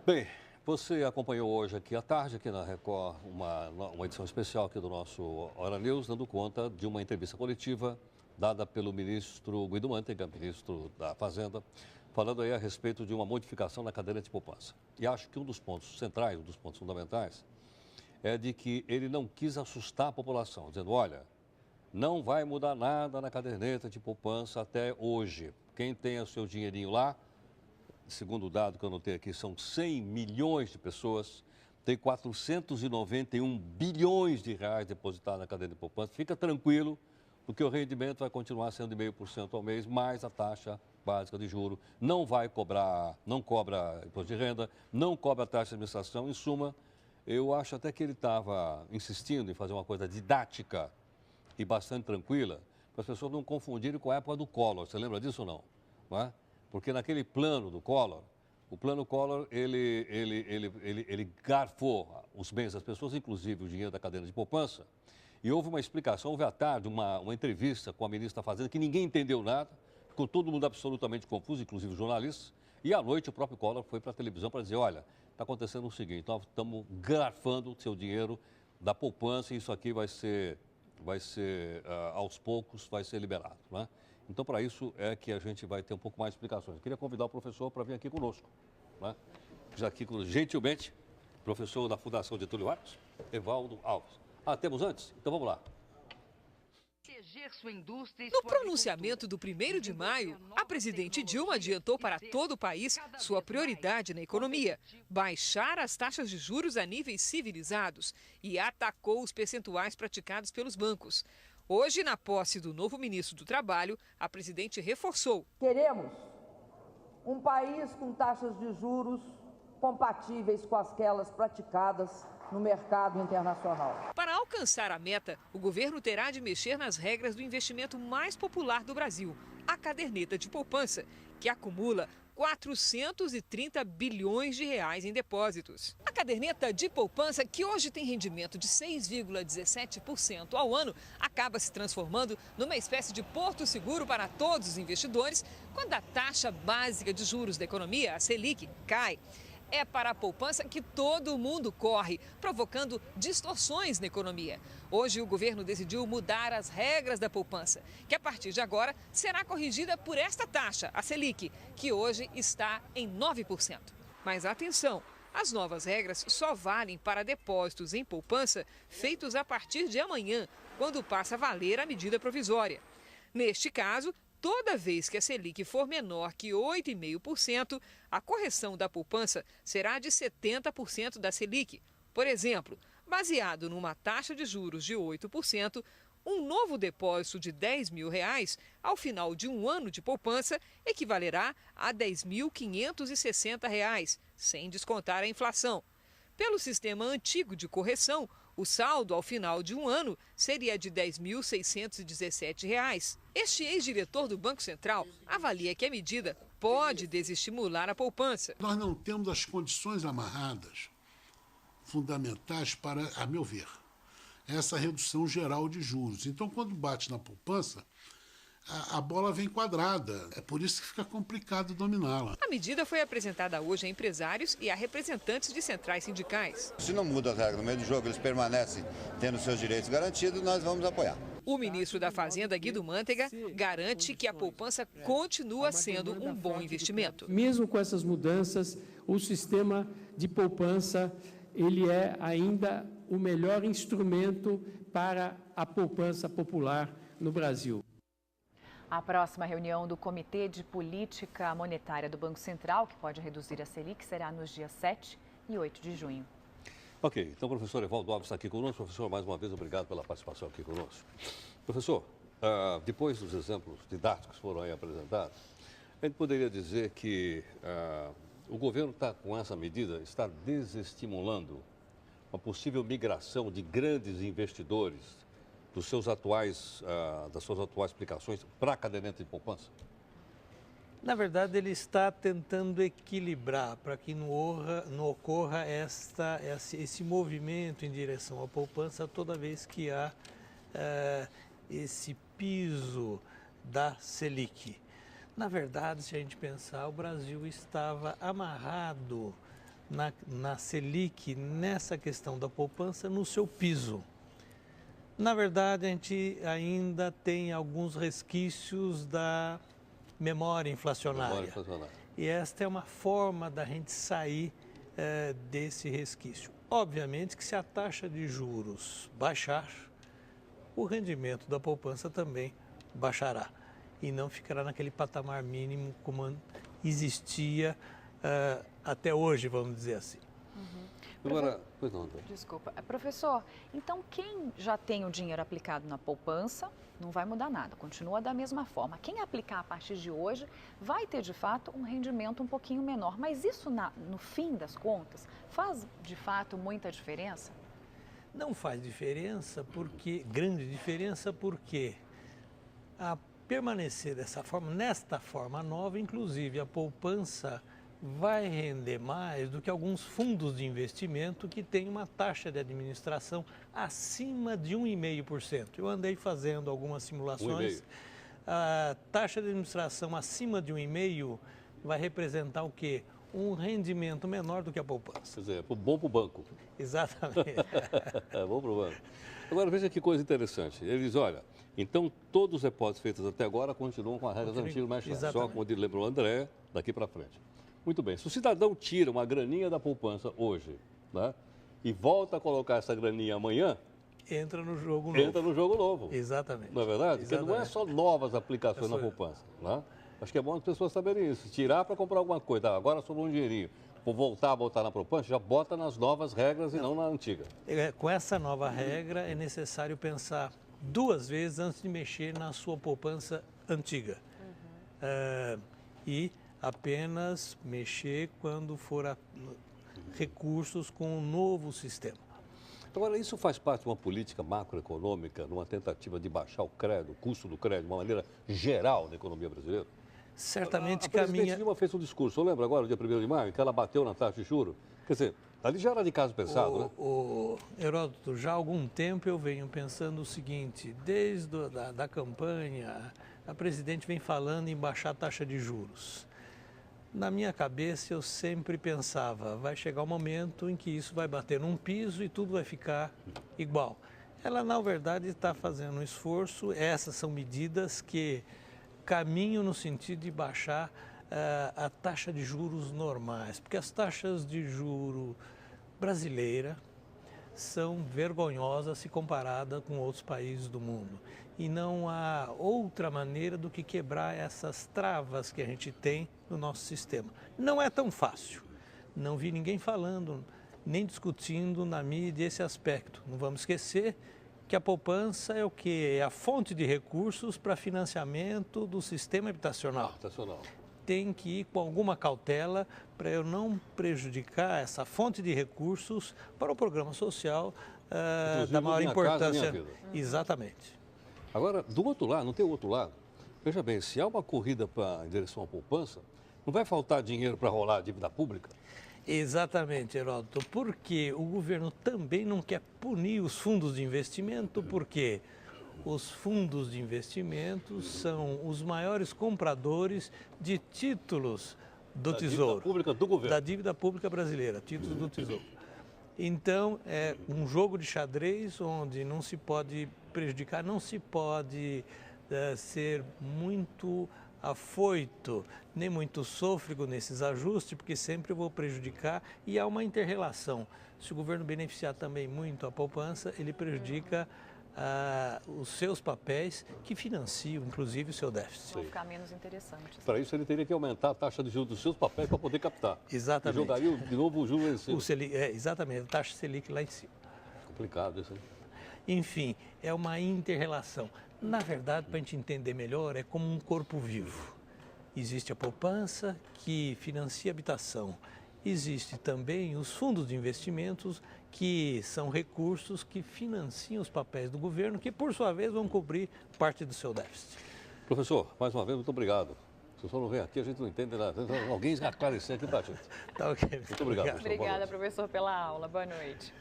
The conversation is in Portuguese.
Bem, você acompanhou hoje aqui à tarde, aqui na Record, uma edição especial aqui do nosso Hora News, dando conta de uma entrevista coletiva dada pelo ministro Guido Mantega, ministro da Fazenda, falando aí a respeito de uma modificação na caderneta de poupança. E acho que um dos pontos centrais, um dos pontos fundamentais, é de que ele não quis assustar a população, dizendo, olha, não vai mudar nada na caderneta de poupança até hoje. Quem tem o seu dinheirinho lá, segundo o dado que eu anotei aqui, são 100 milhões de pessoas, tem 491 bilhões de reais depositados na caderneta de poupança. Fica tranquilo, porque o rendimento vai continuar sendo de 0,5% ao mês, mais a taxa básica de juro. Não cobra imposto de renda, não cobra taxa de administração. Em suma, eu acho até que ele estava insistindo em fazer uma coisa didática e bastante tranquila, para as pessoas não confundirem com a época do Collor. Você lembra disso ou não? Não é? Porque naquele plano do Collor, o plano Collor, ele garfou os bens das pessoas, inclusive o dinheiro da caderneta de poupança, e houve uma explicação, houve à tarde uma entrevista com a ministra da Fazenda, que ninguém entendeu nada, ficou todo mundo absolutamente confuso, inclusive os jornalistas, e à noite o próprio Collor foi para a televisão para dizer, olha, está acontecendo o seguinte, nós estamos garfando o seu dinheiro da poupança e isso aqui vai ser aos poucos, vai ser liberado, né? Então, para isso é que a gente vai ter um pouco mais de explicações. Eu queria convidar o professor para vir aqui conosco, né? Já aqui, gentilmente, professor da Fundação Getúlio Vargas, Evaldo Alves. Temos antes? Então, vamos lá. No pronunciamento do 1º de maio, a presidente Dilma adiantou para todo o país sua prioridade na economia, baixar as taxas de juros a níveis civilizados, e atacou os percentuais praticados pelos bancos. Hoje, na posse do novo ministro do Trabalho, a presidente reforçou. Queremos um país com taxas de juros compatíveis com aquelas praticadas no mercado internacional. Para alcançar a meta, o governo terá de mexer nas regras do investimento mais popular do Brasil, a caderneta de poupança, que acumula 430 bilhões de reais em depósitos. A caderneta de poupança, que hoje tem rendimento de 6,17% ao ano, acaba se transformando numa espécie de porto seguro para todos os investidores quando a taxa básica de juros da economia, a Selic, cai. É para a poupança que todo mundo corre, provocando distorções na economia. Hoje, o governo decidiu mudar as regras da poupança, que a partir de agora será corrigida por esta taxa, a Selic, que hoje está em 9%. Mas atenção, as novas regras só valem para depósitos em poupança feitos a partir de amanhã, quando passa a valer a medida provisória. Neste caso, toda vez que a Selic for menor que 8,5%, a correção da poupança será de 70% da Selic. Por exemplo, baseado numa taxa de juros de 8%, um novo depósito de R$10 mil, ao final de um ano de poupança, equivalerá a R$ 10.560, sem descontar a inflação. Pelo sistema antigo de correção, o saldo ao final de um ano seria de R$ 10.617. Este ex-diretor do Banco Central avalia que a medida pode desestimular a poupança. Nós não temos as condições amarradas, fundamentais para, a meu ver, essa redução geral de juros. Então, quando bate na poupança, a bola vem quadrada. É por isso que fica complicado dominá-la. A medida foi apresentada hoje a empresários e a representantes de centrais sindicais. Se não muda a regra no meio do jogo, eles permanecem tendo seus direitos garantidos, nós vamos apoiar. O ministro da Fazenda, Guido Mantega, garante que a poupança continua sendo um bom investimento. Mesmo com essas mudanças, o sistema de poupança ele é ainda o melhor instrumento para a poupança popular no Brasil. A próxima reunião do Comitê de Política Monetária do Banco Central, que pode reduzir a Selic, será nos dias 7 e 8 de junho. Ok, então o professor Evaldo Alves está aqui conosco. Professor, mais uma vez, obrigado pela participação aqui conosco. Professor, depois dos exemplos didáticos que foram aí apresentados, a gente poderia dizer que o governo está, com essa medida, está desestimulando uma possível migração de grandes investidores das suas atuais aplicações para a caderneta de poupança? Na verdade, ele está tentando equilibrar para que não ocorra esse movimento em direção à poupança toda vez que há esse piso da Selic. Na verdade, se a gente pensar, o Brasil estava amarrado na Selic, nessa questão da poupança, no seu piso. Na verdade, a gente ainda tem alguns resquícios da memória inflacionária. E esta é uma forma da gente sair desse resquício. Obviamente que se a taxa de juros baixar, o rendimento da poupança também baixará e não ficará naquele patamar mínimo como existia até hoje, vamos dizer assim. Agora, pois não, Desculpa. Professor, então quem já tem o dinheiro aplicado na poupança não vai mudar nada, continua da mesma forma. Quem aplicar a partir de hoje vai ter, de fato, um rendimento um pouquinho menor. Mas isso, no fim das contas, faz, de fato, muita diferença? Não faz diferença, grande diferença, porque a permanecer dessa forma, nesta forma nova, inclusive a poupança vai render mais do que alguns fundos de investimento que têm uma taxa de administração acima de 1,5%. Eu andei fazendo algumas simulações. A taxa de administração acima de 1,5% vai representar o quê? Um rendimento menor do que a poupança. Quer dizer, bom para o banco. Exatamente. É bom para o banco. Agora, veja que coisa interessante. Eles, olha, então todos os depósitos feitos até agora continuam com as regras antigas, mas só, como lembrou o André, daqui para frente. Muito bem. Se o cidadão tira uma graninha da poupança hoje, né, e volta a colocar essa graninha amanhã, entra no jogo novo. Entra no jogo novo. Exatamente. Não é verdade? Porque não é só novas aplicações na poupança. Né? Acho que é bom as pessoas saberem isso. Tirar para comprar alguma coisa. Agora sobrou um dinheirinho. Vou voltar a botar na poupança, já bota nas novas regras e não na antiga. Com essa nova regra, é necessário pensar 2 vezes antes de mexer na sua poupança antiga. E apenas mexer quando for recursos com um novo sistema. Agora, isso faz parte de uma política macroeconômica, numa tentativa de baixar o crédito, o custo do crédito, de uma maneira geral na economia brasileira? Certamente a presidente Dilma fez um discurso, eu lembro agora, no dia 1º de maio, que ela bateu na taxa de juros. Quer dizer, ali já era de caso pensado, né? Heródoto, já há algum tempo eu venho pensando o seguinte, desde da campanha, a presidente vem falando em baixar a taxa de juros. Na minha cabeça, eu sempre pensava, vai chegar um momento em que isso vai bater num piso e tudo vai ficar igual. Ela, na verdade, está fazendo um esforço, essas são medidas que caminham no sentido de baixar a taxa de juros normais, porque as taxas de juro brasileira são vergonhosas se comparada com outros países do mundo. E não há outra maneira do que quebrar essas travas que a gente tem no nosso sistema. Não é tão fácil. Não vi ninguém falando, nem discutindo na mídia esse aspecto. Não vamos esquecer que a poupança é o quê? É a fonte de recursos para financiamento do sistema habitacional. Tem que ir com alguma cautela para eu não prejudicar essa fonte de recursos para o programa social da maior importância. Exatamente. Agora, do outro lado, não tem o outro lado. Veja bem, se há uma corrida em direção à poupança, não vai faltar dinheiro para rolar a dívida pública? Exatamente, Heródoto, porque o governo também não quer punir os fundos de investimento, porque os fundos de investimento são os maiores compradores de títulos do Tesouro. Dívida pública do governo. Da dívida pública brasileira, títulos do Tesouro. Então, é um jogo de xadrez onde não se pode prejudicar, não se pode ser muito afoito, nem muito sôfrego nesses ajustes, porque sempre vou prejudicar e há uma inter-relação. Se o governo beneficiar também muito a poupança, ele prejudica os seus papéis que financiam, inclusive, o seu déficit. Vão ficar menos interessantes. Para isso, ele teria que aumentar a taxa de juros dos seus papéis para poder captar. Exatamente. E jogaria de novo o juros lá em cima. Exatamente, a taxa Selic lá em cima. Complicado isso, hein? Enfim, é uma inter-relação. Na verdade, para a gente entender melhor, é como um corpo vivo. Existe a poupança, que financia a habitação. Existe também os fundos de investimentos, que são recursos que financiam os papéis do governo, que por sua vez vão cobrir parte do seu déficit. Professor, mais uma vez, muito obrigado. Se o senhor não vem aqui, a gente não entende nada. Alguém esclarecer aqui para a gente. Tá ok. Muito obrigado. Obrigada, professor, pela aula. Boa noite.